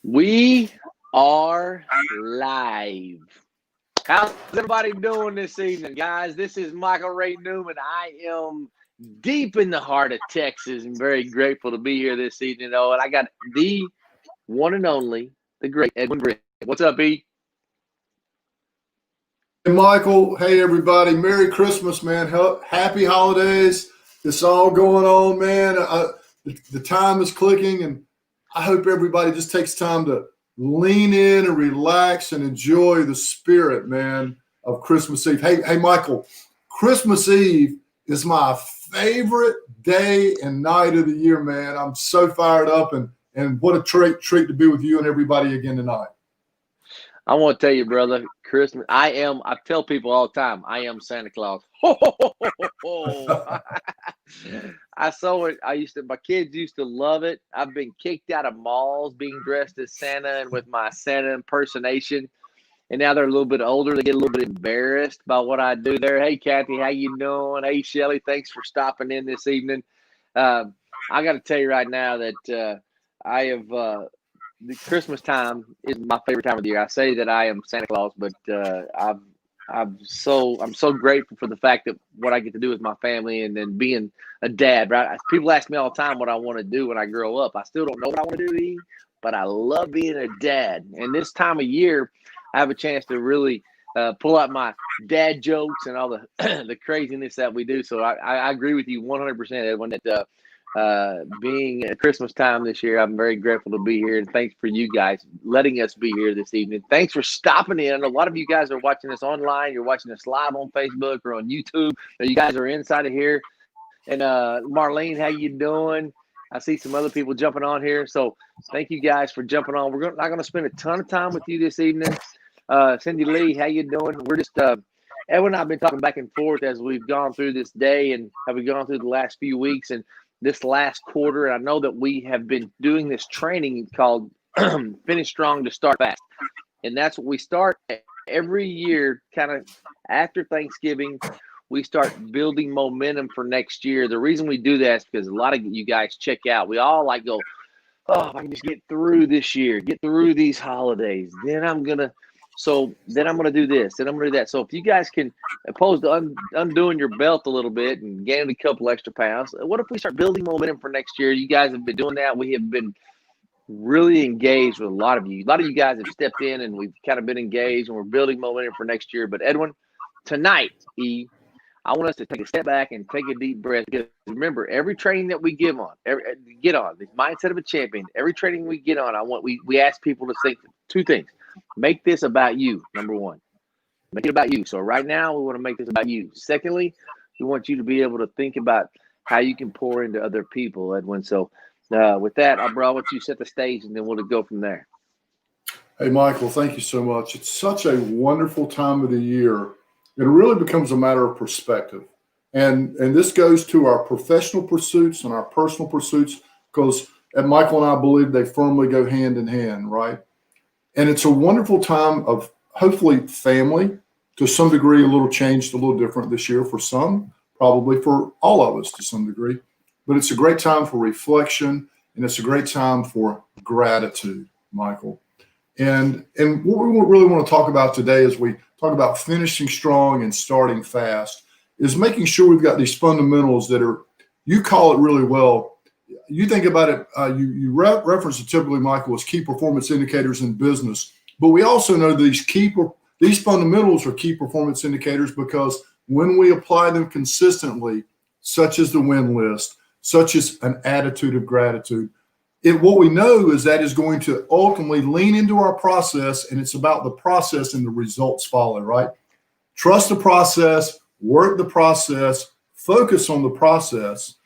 We are live. How's everybody doing this evening, guys? This is Michael Ray Newman. I am deep in the heart of Texas and very grateful to be here this evening. And I got the one and only, the great Edwin Britt. What's up, E? Hey, Michael. Hey, everybody. Merry Christmas, man. Happy holidays. It's all going on, man. The time is clicking, and I hope everybody just takes time to lean in and relax and enjoy the spirit, man, of Christmas Eve. Hey, Michael, Christmas Eve is my favorite day and night of the year, man. I'm so fired up, and what a treat to be with you and everybody again tonight. I want to tell you, brother, Christmas. I tell people all the time, I am Santa Claus. I saw it. My kids used to love it. I've been kicked out of malls being dressed as Santa and with my Santa impersonation. And now they're a little bit older. They get a little bit embarrassed by what I do there. Hey, Kathy, how you doing? Hey, Shelly, thanks for stopping in this evening. I got to tell you right now that I have the Christmas time is my favorite time of the year. I say that I am Santa Claus, but I'm so grateful for the fact that what I get to do with my family and then being a dad, right? People ask me all the time what I want to do when I grow up. I still don't know what I want to do, but I love being a dad. And this time of year, I have a chance to really pull out my dad jokes and all the the craziness that we do. So I agree with you 100%, Edwin, that being at Christmas time this year, I'm very grateful to be here, and thanks for you guys letting us be here this evening. Thanks for stopping in. A lot of you guys are watching us online. You're watching us live on Facebook or on YouTube. You guys are inside of here. And Marlene, how you doing? I see some other people jumping on here. So thank you guys for jumping on. We're not going to spend a ton of time with you this evening. Cindy Lee, how you doing? We're just Edwin and I have been talking back and forth as we've gone through this day and have we gone through the last few weeks and this last quarter. And I know that we have been doing this training called Finish Strong to Start Fast. And that's what we start every year, kind of after Thanksgiving. We start building momentum for next year. The reason we do that is because a lot of you guys check out. We all go, oh, if I can just get through this year, get through these holidays, then I'm going to do this, then I'm going to do that. So if you guys can, opposed to undoing your belt a little bit and gaining a couple extra pounds, what if we start building momentum for next year? You guys have been doing that. We have been really engaged with a lot of you. A lot of you guys have stepped in and we've kind of been engaged and we're building momentum for next year. But Edwin, tonight, I want us to take a step back and take a deep breath. Because remember, every training that we get on, the mindset of a champion, every training we get on, we ask people to think two things. Make this about you, number one. Make it about you. So right now, we want to make this about you. Secondly, we want you to be able to think about how you can pour into other people, Edwin. So with that, I'll let you set the stage, and then we'll go from there. Hey, Michael, thank you so much. It's such a wonderful time of the year. It really becomes a matter of perspective. And this goes to our professional pursuits and our personal pursuits because Michael and I believe they firmly go hand in hand, right? And it's a wonderful time of hopefully family, to some degree, a little changed, a little different this year for some, probably for all of us to some degree. But it's a great time for reflection, and it's a great time for gratitude, Michael. And what we really want to talk about today as we talk about finishing strong and starting fast is making sure we've got these fundamentals that are, you call it really well. You think about it, you reference it typically, Michael, as key performance indicators in business. But we also know these fundamentals are key performance indicators because when we apply them consistently, such as the win list, such as an attitude of gratitude, what we know is that is going to ultimately lean into our process, and it's about the process and the results follow, right? Trust the process, work the process, focus on the process.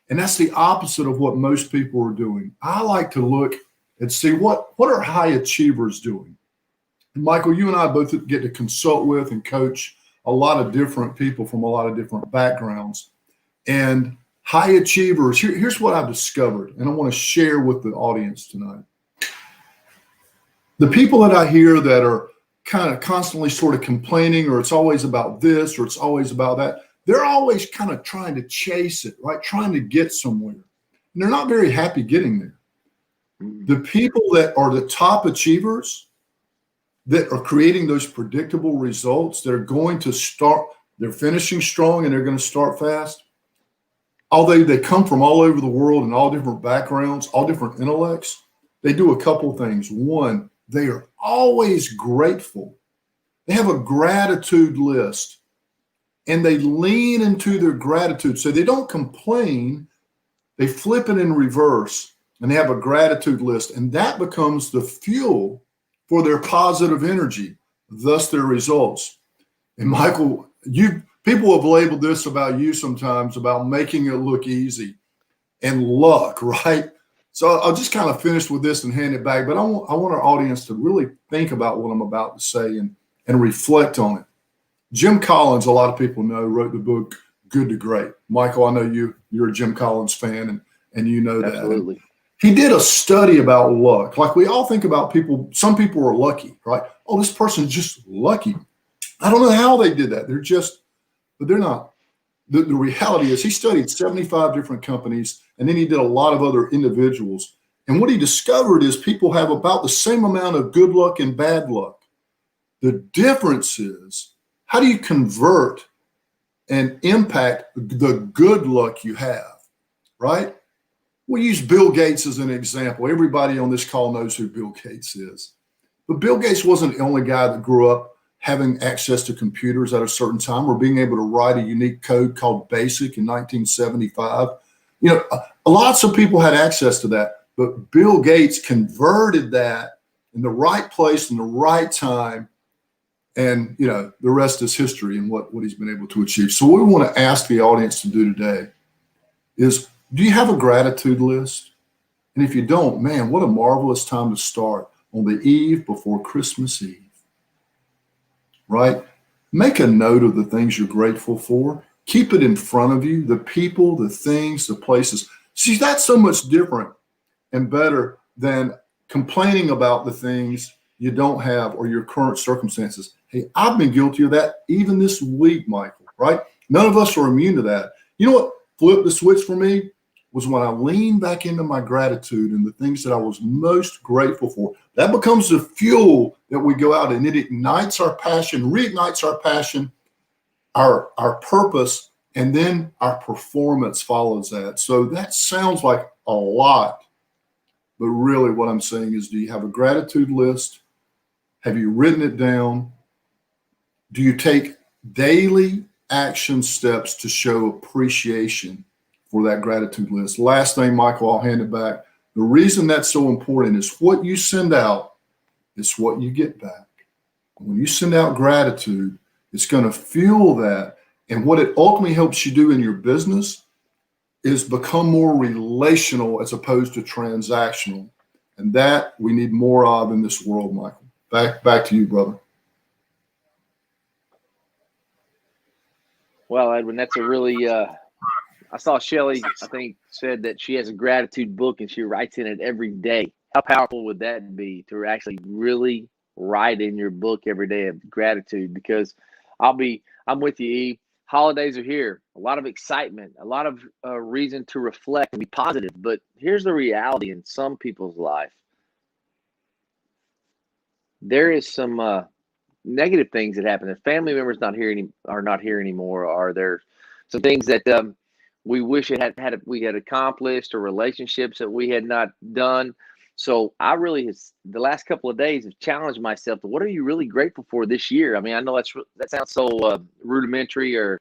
And that's the opposite of what most people are doing. I like to look and see what are high achievers doing. And Michael, you and I both get to consult with and coach a lot of different people from a lot of different backgrounds. And high achievers, here's what I've discovered, and I want to share with the audience tonight. The people that I hear that are kind of constantly sort of complaining, or it's always about this, or it's always about that, they're always kind of trying to chase it, right? Trying to get somewhere. And they're not very happy getting there. The people that are the top achievers that are creating those predictable results that are going to start, they're finishing strong and they're going to start fast. Although they come from all over the world and all different backgrounds, all different intellects, they do a couple things. One, they are always grateful. They have a gratitude list and they lean into their gratitude. So they don't complain, they flip it in reverse and they have a gratitude list. And that becomes the fuel for their positive energy, thus their results. And Michael, people have labeled this about you sometimes about making it look easy and luck, right? So I'll just kind of finish with this and hand it back. But I want our audience to really think about what I'm about to say and reflect on it. Jim Collins, a lot of people know, wrote the book Good to Great. Michael, I know you're a Jim Collins fan and you know that. Absolutely. He did a study about luck. Like we all think about people, some people are lucky, right? Oh, this person's just lucky. I don't know how they did that. But they're not. The reality is he studied 75 different companies and then he did a lot of other individuals. And what he discovered is people have about the same amount of good luck and bad luck. The difference is how do you convert and impact the good luck you have, right? We'll use Bill Gates as an example. Everybody on this call knows who Bill Gates is. But Bill Gates wasn't the only guy that grew up having access to computers at a certain time or being able to write a unique code called BASIC in 1975. You know, lots of people had access to that, but Bill Gates converted that in the right place in the right time. And, you know, the rest is history and what he's been able to achieve. So what we want to ask the audience to do today is, do you have a gratitude list? And if you don't, man, what a marvelous time to start on the eve before Christmas Eve, right? Make a note of the things you're grateful for. Keep it in front of you, the people, the things, the places. See, that's so much different and better than complaining about the things you don't have or your current circumstances. Hey, I've been guilty of that even this week, Michael, right? None of us are immune to that. You know what flipped the switch for me? Was when I leaned back into my gratitude and the things that I was most grateful for. That becomes the fuel that we go out and it ignites our passion, reignites our passion, our purpose, and then our performance follows that. So that sounds like a lot, but really what I'm saying is, do you have a gratitude list? Have you written it down? Do you take daily action steps to show appreciation for that gratitude list? Last thing, Michael, I'll hand it back. The reason that's so important is what you send out is what you get back. When you send out gratitude, it's going to fuel that. And what it ultimately helps you do in your business is become more relational as opposed to transactional. And that we need more of in this world, Michael. Back to you, brother. Well, Edwin, that's a really I saw Shelly, I think, said that she has a gratitude book and she writes in it every day. How powerful would that be to actually really write in your book every day of gratitude? Because I'm with you, E. Holidays are here. A lot of excitement, a lot of reason to reflect and be positive. But here's the reality in some people's life. There is some negative things that happen. If family members are not here anymore, or there's some things that we wish we had accomplished, or relationships that we had not done. So I really, the last couple of days, have challenged myself to what are you really grateful for this year? I mean, I know that sounds so rudimentary or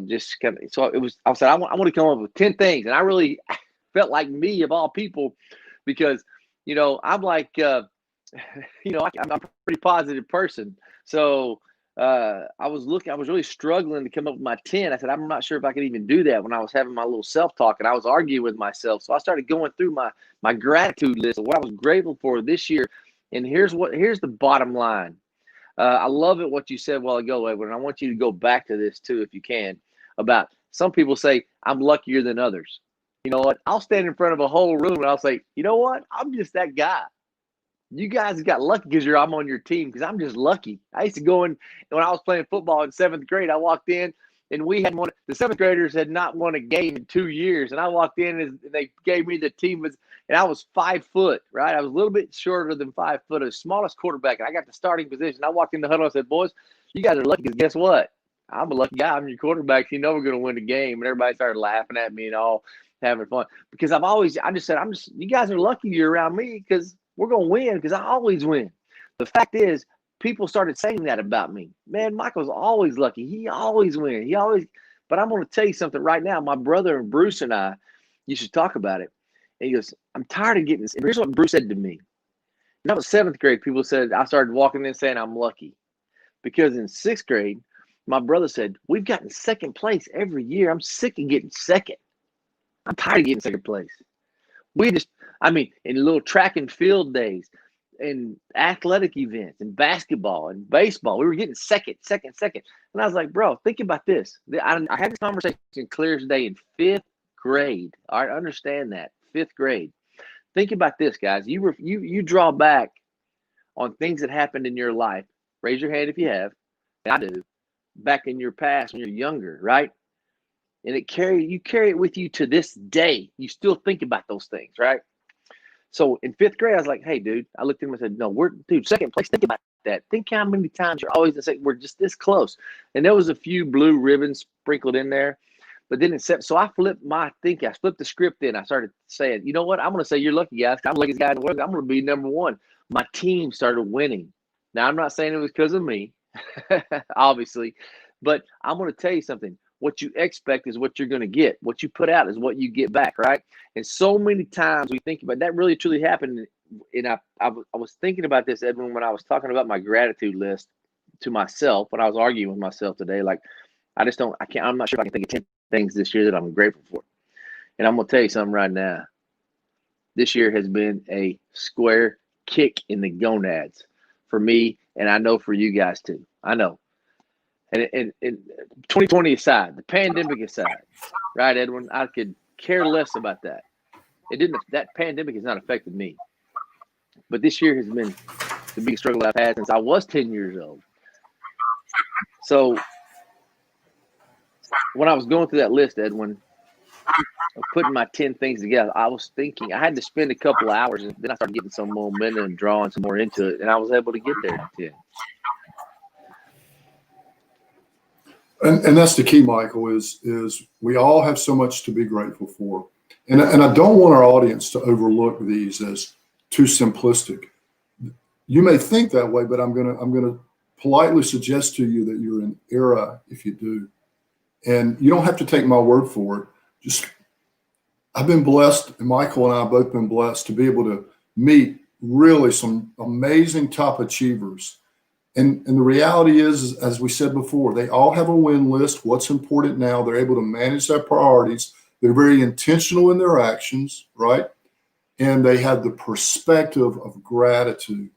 just kind of. So I said I want to come up with 10 things, and I really felt like me of all people, because I'm like. I'm a pretty positive person. So I was really struggling to come up with my 10. I said, I'm not sure if I could even do that when I was having my little self-talk and I was arguing with myself. So I started going through my gratitude list of what I was grateful for this year. And here's the bottom line. I love it what you said a while ago, Edwin. And I want you to go back to this too, if you can, about some people say, I'm luckier than others. You know what? I'll stand in front of a whole room and I'll say, you know what? I'm just that guy. You guys got lucky because I'm on your team, because I'm just lucky. I used to go in when I was playing football in 7th grade. I walked in and we had one. The seventh graders had not won a game in 2 years, and I walked in and they gave me the team and I was 5 foot, right? I was a little bit shorter than 5 foot, the smallest quarterback, and I got the starting position. I walked in the huddle and I said, "Boys, you guys are lucky because guess what? I'm a lucky guy. I'm your quarterback. You know we're going to win the game." And everybody started laughing at me and all having fun because I just said, you guys are lucky you're around me because we're going to win because I always win. The fact is, people started saying that about me. Man, Michael's always lucky. He always wins. But I'm going to tell you something right now. My brother and Bruce and I used to talk about it. And he goes, "I'm tired of getting this." And here's what Bruce said to me. When I was 7th grade, people said, I started walking in saying I'm lucky. Because in 6th grade, my brother said, "We've gotten second place every year. I'm sick of getting second. I'm tired of getting second place." In little track and field days, in athletic events, in basketball and baseball, we were getting second. And I was like, bro, think about this. I had this conversation clear as day in 5th grade. All right, understand that. 5th grade. Think about this, guys. You draw back on things that happened in your life. Raise your hand if you have. I do. Back in your past when you're younger, right? And you carry it with you to this day. You still think about those things, right? So in 5th grade, I was like, "Hey, dude," I looked at him and said, "No, second place. Think about that. Think how many times you're always the second. We're just this close." And there was a few blue ribbons sprinkled in there. But then so I flipped my thinking. I flipped the script in. I started saying, "You know what? I'm going to say you're lucky, guys. I'm the luckiest guy in the world. I'm going to be number one." My team started winning. Now, I'm not saying it was because of me, obviously. But I'm going to tell you something. What you expect is what you're going to get. What you put out is what you get back, right? And so many times we think about that really truly happened. And I was thinking about this, Edwin, when I was talking about my gratitude list to myself, when I was arguing with myself today. Like, I'm not sure if I can think of 10 things this year that I'm grateful for. And I'm going to tell you something right now. This year has been a square kick in the gonads for me, and I know for you guys too. I know. And 2020 aside, the pandemic aside, right, Edwin? I could care less about that. That pandemic has not affected me. But this year has been the biggest struggle I've had since I was 10 years old. So when I was going through that list, Edwin, of putting my 10 things together, I was thinking I had to spend a couple of hours, and then I started getting some momentum and drawing some more into it, and I was able to get there at 10. And that's the key, Michael, is we all have so much to be grateful for. And I don't want our audience to overlook these as too simplistic. You may think that way, but I'm gonna politely suggest to you that you're in error if you do. And you don't have to take my word for it. I've been blessed, and Michael and I have both been blessed to be able to meet really some amazing top achievers. And the reality is, as we said before, they all have a win list. What's important now? They're able to manage their priorities. They're very intentional in their actions, right? And they have the perspective of gratitude.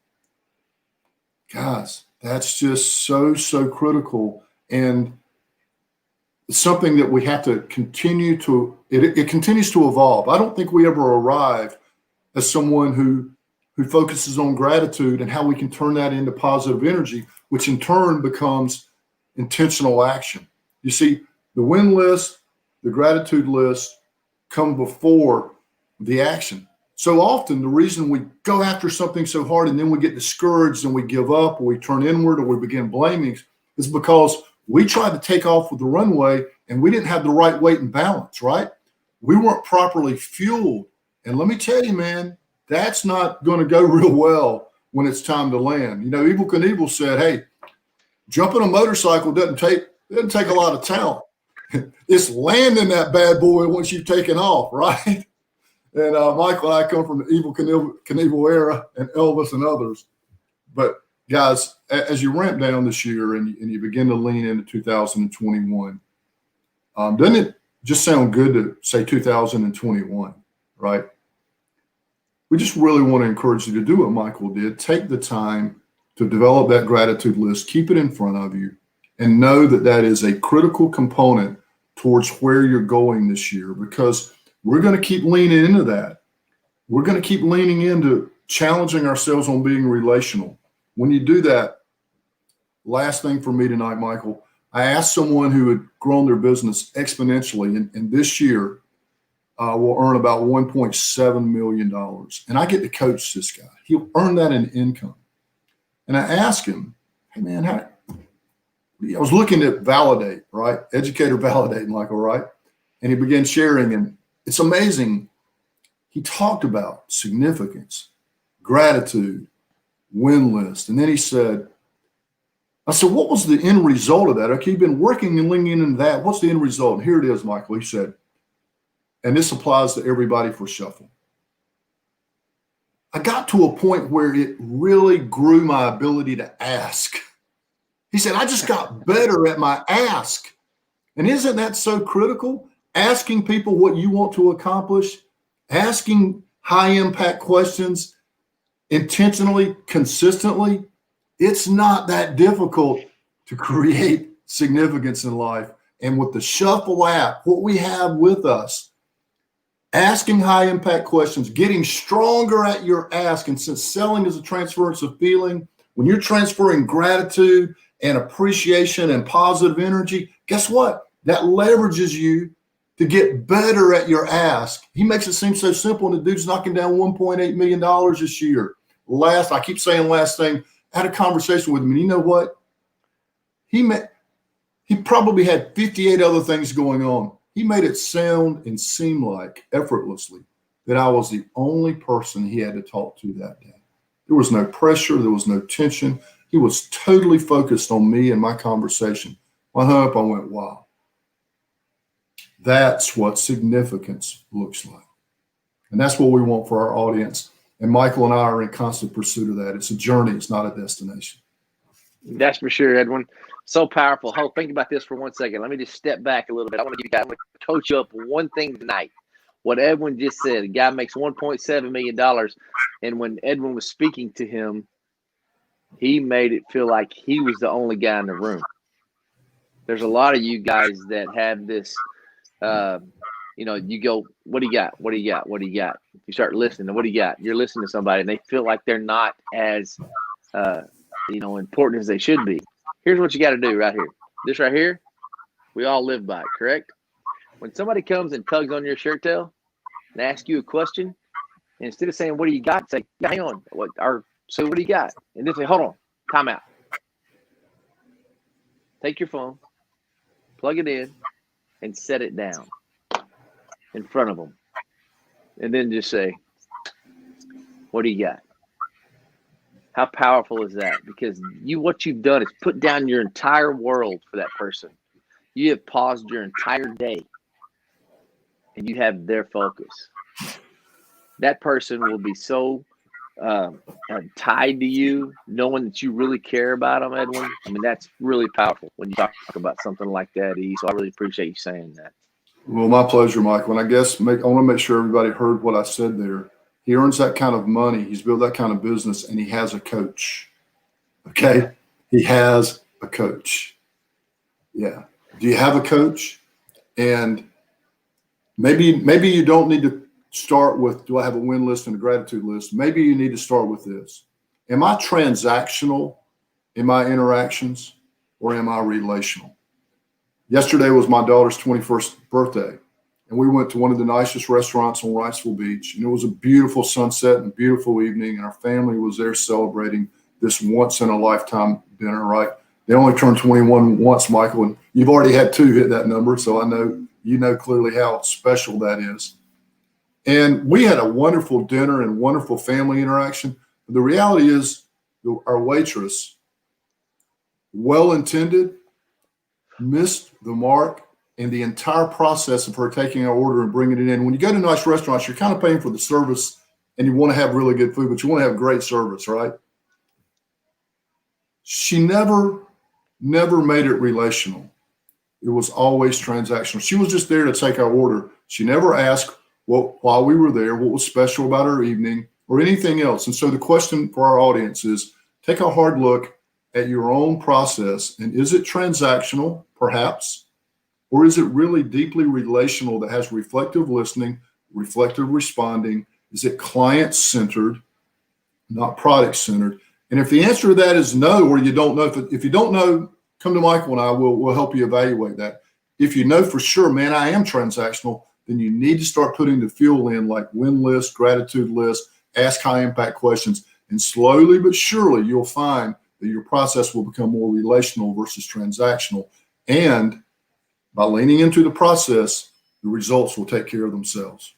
Guys, that's just so critical. And it's something that we have to continue to, it continues to evolve. I don't think we ever arrive as someone who focuses on gratitude and how we can turn that into positive energy, which in turn becomes intentional action. You see, the win list, the gratitude list come before the action. So often the reason we go after something so hard and then we get discouraged and we give up or we turn inward or we begin blaming is because we tried to take off with the runway and we didn't have the right weight and balance, right? We weren't properly fueled. And let me tell you, man, that's not going to go real well when it's time to land. You know, Evel Knievel said, "Hey, jumping a motorcycle doesn't take a lot of talent. It's landing that bad boy once you've taken off," right? And Michael and I come from the Evel Knievel era and Elvis and others. But guys, as you ramp down this year and you begin to lean into 2021, doesn't it just sound good to say 2021, right? We just really want to encourage you to do what Michael did. Take the time to develop that gratitude list, keep it in front of you, and know that that is a critical component towards where you're going this year, because we're going to keep leaning into that. We're going to keep leaning into challenging ourselves on being relational. When you do that, last thing for me tonight, Michael, I asked someone who had grown their business exponentially, and this year will earn about $1.7 million. And I get to coach this guy. He'll earn that in income. And I asked him, hey, man, I was looking at Validate, right? Educator Validate, Michael, right? And he began sharing, and it's amazing. He talked about significance, gratitude, win list. And then he said, I said, what was the end result of that? Okay, you've been working and leaning into that. What's the end result? And here it is, Michael. He said, and this applies to everybody for Shuffle. I got to a point where it really grew my ability to ask. He said, I just got better at my ask. And isn't that so critical? Asking people what you want to accomplish, asking high impact questions intentionally, consistently. It's not that difficult to create significance in life. And with the Shuffle app, what we have with us, asking high impact questions, getting stronger at your ask. And since selling is a transference of feeling, when you're transferring gratitude and appreciation and positive energy, guess what? That leverages you to get better at your ask. He makes it seem so simple, and the dude's knocking down $1.8 million this year. I keep saying last thing, I had a conversation with him, and you know what? He probably had 58 other things going on. He made it sound and seem like effortlessly that I was the only person he had to talk to that day. There was no pressure. There was no tension. He was totally focused on me and my conversation. I hung up, I went, wow. That's what significance looks like. And that's what we want for our audience. And Michael and I are in constant pursuit of that. It's a journey. It's not a destination. That's for sure, Edwin. So powerful. Oh, think about this for 1 second. Let me just step back a little bit. I want to give you guys, I'm going to coach you up one thing tonight. What Edwin just said, a guy makes $1.7 million. And when Edwin was speaking to him, he made it feel like he was the only guy in the room. There's a lot of you guys that have this, you go, what do you got? What do you got? What do you got? You start listening to what do you got? You're listening to somebody and they feel like they're not as, important as they should be. Here's what you got to do right here. This right here, we all live by it, correct? When somebody comes and tugs on your shirt tail and asks you a question, and instead of saying, what do you got? Say, hang on. So what do you got? And then say, hold on, time out. Take your phone, plug it in, and set it down in front of them. And then just say, what do you got? How powerful is that? Because what you've done is put down your entire world for that person. You have paused your entire day and you have their focus. That person will be so tied to you, knowing that you really care about them, Edwin. I mean, that's really powerful when you talk about something like that, E. So I really appreciate you saying that. Well, my pleasure, Michael. And I guess I want to make sure everybody heard what I said there. He earns that kind of money. He's built that kind of business, and he has a coach. Okay? He has a coach. Yeah. Do you have a coach? And maybe you don't need to start with, do I have a win list and a gratitude list? Maybe you need to start with this. Am I transactional in my interactions, or am I relational? Yesterday was my daughter's 21st birthday, and we went to one of the nicest restaurants on Wrightsville Beach, and it was a beautiful sunset and a beautiful evening, and our family was there celebrating this once-in-a-lifetime dinner, right? They only turned 21 once, Michael, and you've already had 2 hit that number, so I know you know clearly how special that is. And we had a wonderful dinner and wonderful family interaction. But the reality is our waitress, well-intended, missed the mark in the entire process of her taking our order and bringing it in. When you go to nice restaurants, you're kind of paying for the service and you want to have really good food, but you want to have great service, right? She never made it relational. It was always transactional. She was just there to take our order. She never asked while we were there what was special about our evening or anything else. And so the question for our audience is, take a hard look at your own process, and is it transactional, perhaps, or is it really deeply relational that has reflective listening, reflective responding? Is it client-centered, not product-centered? And if the answer to that is no, or you don't know, if you don't know, come to Michael and I. We'll help you evaluate that. If you know for sure, man, I am transactional, then you need to start putting the fuel in, like win list, gratitude list, ask high impact questions, and slowly but surely you'll find that your process will become more relational versus transactional. And by leaning into the process, the results will take care of themselves.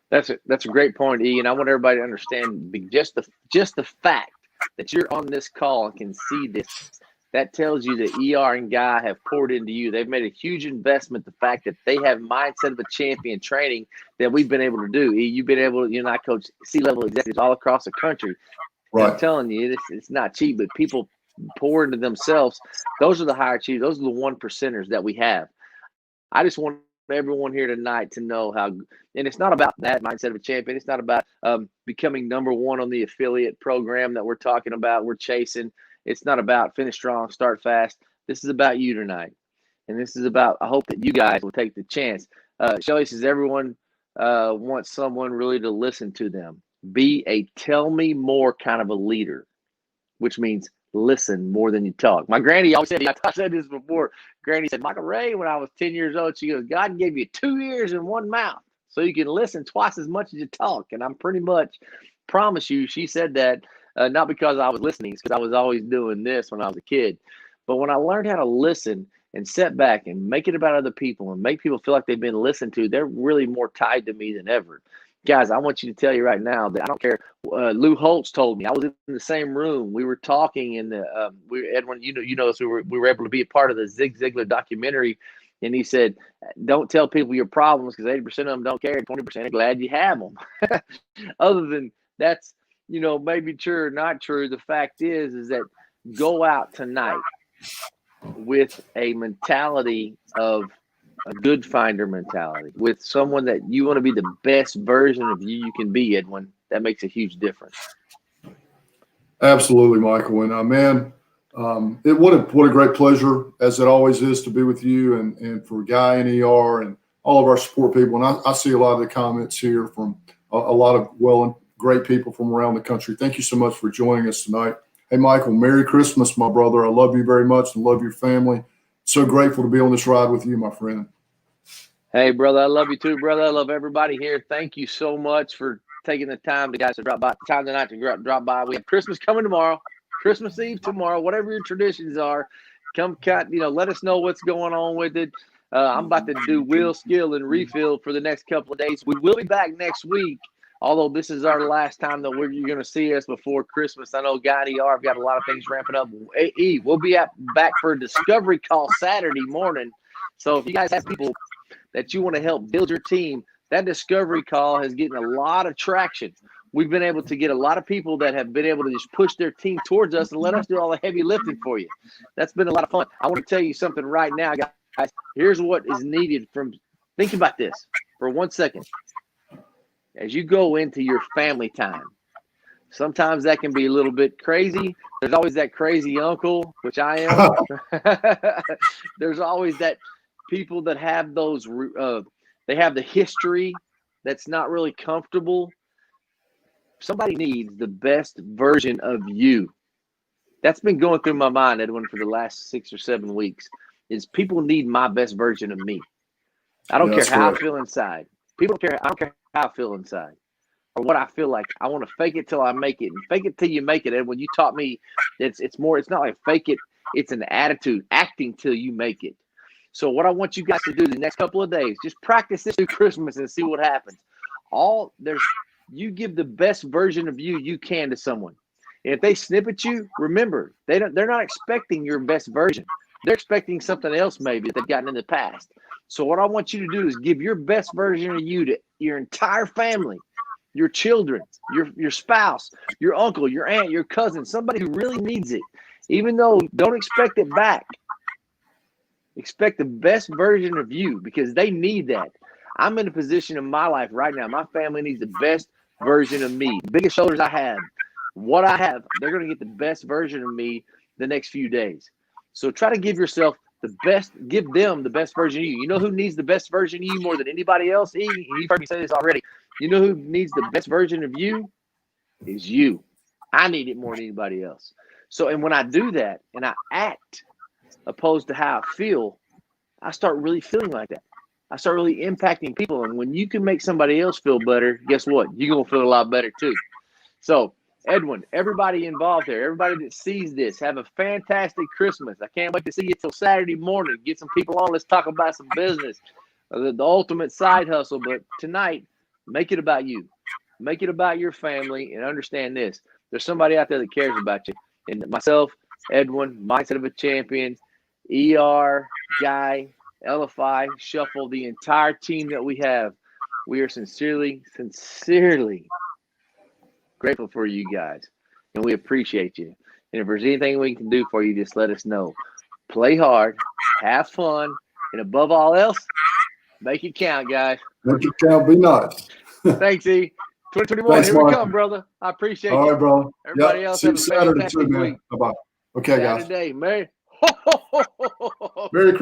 That's a great point, E. And I want everybody to understand just the fact that you're on this call and can see this. That tells you that ER and Guy have poured into you. They've made a huge investment. The fact that they have mindset of a champion training that we've been able to do. E, you've been able to, you and I coach C-level executives all across the country. Right. I'm telling you, it's not cheap, but people pour into themselves. Those are the higher achievers. Those are the 1%ers that we have. I just want everyone here tonight to know how, and it's not about that mindset of a champion. It's not about becoming number one on the affiliate program that we're talking about. We're chasing. It's not about finish strong, start fast. This is about you tonight. And this is about, I hope that you guys will take the chance. Shelly says everyone wants someone really to listen to them. Be a tell me more kind of a leader, which means listen more than you talk. My granny always said, I said this before. Granny said, Michael Ray, when I was 10 years old, she goes, God gave you 2 ears and 1 mouth so you can listen twice as much as you talk. And I'm pretty much promise you, she said that not because I was listening, because I was always doing this when I was a kid. But when I learned how to listen and sit back and make it about other people and make people feel like they've been listened to, they're really more tied to me than ever. Guys, I want you to tell you right now that I don't care. Lou Holtz told me I was in the same room. We were talking in the Edwin. You know, so we were able to be a part of the Zig Ziglar documentary, and he said, "Don't tell people your problems because 80% of them don't care. 20% are glad you have them." Other than that's maybe true or not true. The fact is that go out tonight with a mentality of a good finder mentality, with someone that you want to be the best version of you can be, Edwin. That makes a huge difference. Absolutely, Michael. And man, what a great pleasure, as it always is, to be with you and for Guy and ER and all of our support people. And I see a lot of the comments here from a lot of great people from around the country. Thank you so much for joining us tonight. Hey, Michael, Merry Christmas, my brother. I love you very much and love your family. So grateful to be on this ride with you, my friend. Hey, brother, I love you too, brother. I love everybody here. Thank you so much for taking the time to drop by. Time tonight to drop by. We have Christmas coming tomorrow, Christmas Eve tomorrow. Whatever your traditions are, come cut. Let us know what's going on with it. I'm about to do wheel, skill, and refill for the next couple of days. We will be back next week. Although this is our last time that you're going to see us before Christmas. I know Guy and ER have got a lot of things ramping up. We'll be back for a discovery call Saturday morning. So if you guys have people that you want to help build your team, that discovery call has getting a lot of traction. We've been able to get a lot of people that have been able to just push their team towards us and let us do all the heavy lifting for you. That's been a lot of fun. I want to tell you something right now, guys. Here's what is needed think about this for 1 second. As you go into your family time, sometimes that can be a little bit crazy. There's always that crazy uncle, which I am. There's always that people that have those, they have the history that's not really comfortable. Somebody needs the best version of you. That's been going through my mind, Edwin, for the last 6 or 7 weeks, is people need my best version of me. I don't care how I feel inside. People don't care. I don't care how I feel inside or what I feel like. I want to fake it till I make it, and fake it till you make it. And when you taught me, it's not like fake it. It's an attitude, acting till you make it. So what I want you guys to do the next couple of days, just practice this through Christmas and see what happens. You give the best version of you can to someone. And if they snip at you, remember, they're not expecting your best version. They're expecting something else maybe that they've gotten in the past. So what I want you to do is give your best version of you to your entire family, your children, your spouse, your uncle, your aunt, your cousin, somebody who really needs it. Even though don't expect it back. Expect the best version of you because they need that. I'm in a position in my life right now. My family needs the best version of me. The biggest shoulders I have, what I have, they're going to get the best version of me the next few days. So try to give yourself give them the best version of you. You know who needs the best version of you more than anybody else? You've heard me say this already. You know who needs the best version of you? Is you. I need it more than anybody else. So, and when I do that and I act opposed to how I feel, I start really feeling like that. I start really impacting people. And when you can make somebody else feel better, guess what? You're going to feel a lot better too. So, Edwin, everybody involved there, everybody that sees this, have a fantastic Christmas. I can't wait to see you till Saturday morning. Get some people on. Let's talk about some business, the ultimate side hustle. But tonight, make it about you. Make it about your family, and understand this. There's somebody out there that cares about you. And myself, Edwin, Mindset of a Champion, ER, Guy, LFI, Shuffle, the entire team that we have, we are sincerely grateful for you guys, and we appreciate you. And if there's anything we can do for you, just let us know. Play hard, have fun, and above all else, make it count, guys. Make it count. Be nice. Thanks, E. 2021, Thanks, here we Michael. come, brother. I appreciate All you. right, brother. Everybody else See have you a Saturday fantastic too, man. week. Bye-bye. Okay, guys. Saturday, Merry Merry Christmas.